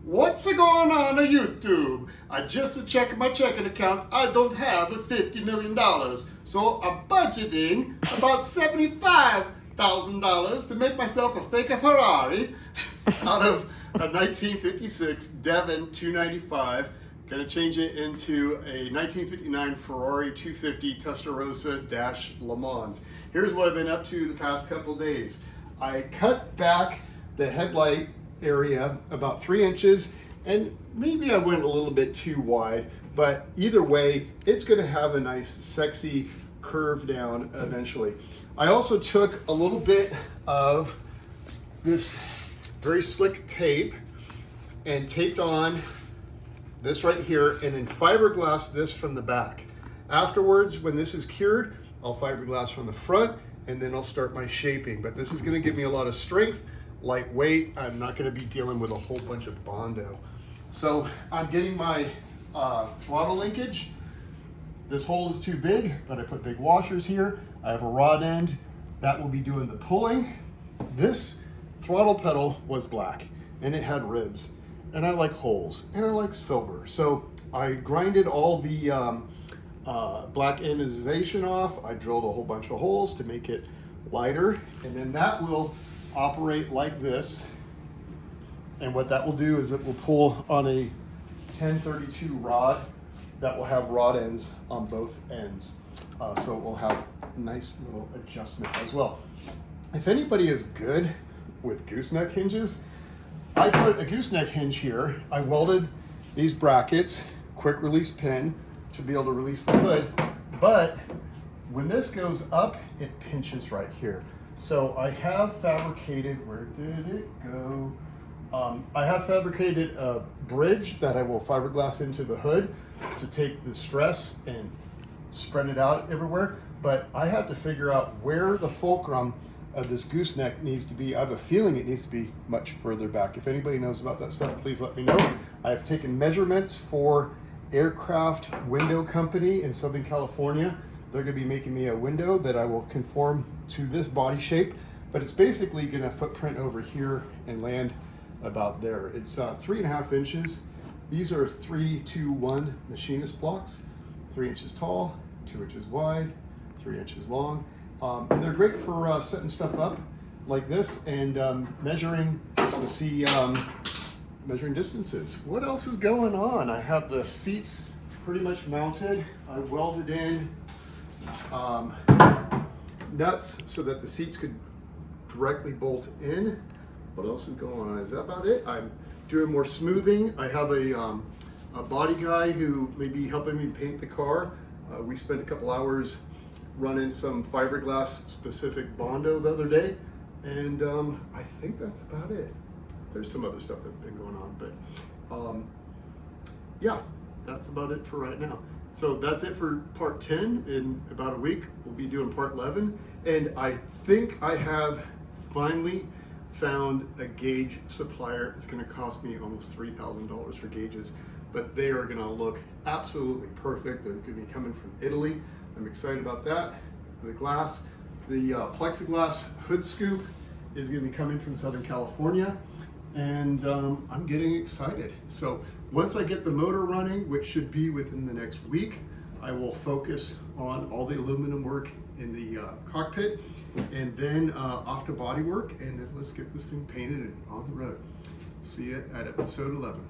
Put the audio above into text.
What's going on YouTube? I just checked my checking account. I don't have $50 million. So I'm budgeting about $75,000 to make myself a fake Ferrari out of a 1956 Devin 295. Gonna change it into a 1959 Ferrari 250 Testarossa-Le Mans. Here's what I've been up to the past couple days. I cut back the headlight area about 3 inches, and maybe I went a little bit too wide, but either way, it's gonna have a nice, sexy curve down eventually. I also took a little bit of this very slick tape and taped on this right here, and then fiberglass this from the back. Afterwards, when this is cured, I'll fiberglass from the front, and then I'll start my shaping. But this is gonna give me a lot of strength, lightweight. I'm not gonna be dealing with a whole bunch of Bondo. So I'm getting my throttle linkage. This hole is too big, but I put big washers here. I have a rod end that will be doing the pulling. This throttle pedal was black and it had ribs, and I like holes and I like silver. So I grinded all the black anodization off. I drilled a whole bunch of holes to make it lighter, and then that will operate like this. And what that will do is it will pull on a 1032 rod that will have rod ends on both ends. So it will have a nice little adjustment as well. If anybody is good with gooseneck hinges, I put a gooseneck hinge here. I welded these brackets, quick release pin to be able to release the hood, but when this goes up, it pinches right here. So I have fabricated, where did it go? I have fabricated a bridge that I will fiberglass into the hood to take the stress and spread it out everywhere. But I have to figure out where the fulcrum of this gooseneck needs to be. I have a feeling it needs to be much further back. If anybody knows about that stuff, please let me know. I have taken measurements for Aircraft Window Company in Southern California. They're gonna be making me a window that I will conform to this body shape, but it's basically gonna footprint over here and land about there. It's 3.5 inches. These are 3-2-1 machinist blocks, 3 inches tall, 2 inches wide, 3 inches long. And they're great for setting stuff up like this and measuring to see measuring distances. What else is going on? I have the seats pretty much mounted. I welded in nuts so that the seats could directly bolt in. What else is going on? Is that about it? I'm doing more smoothing. I have a body guy who may be helping me paint the car. We spent a couple hours running some fiberglass specific Bondo the other day, and I think that's about it. There's some other stuff that's been going on, but yeah, that's about it for right now. So that's it for part 10. In about a week, we'll be doing part 11. And I think I have finally found a gauge supplier. It's gonna cost me almost $3,000 for gauges, but they are gonna look absolutely perfect. They're gonna be coming from Italy. I'm excited about that. The glass, the plexiglass hood scoop is gonna be coming from Southern California, and I'm getting excited. So once I get the motor running, which should be within the next week, I will focus on all the aluminum work in the cockpit, and then off to body work, and then let's get this thing painted and on the road. See you at episode 11.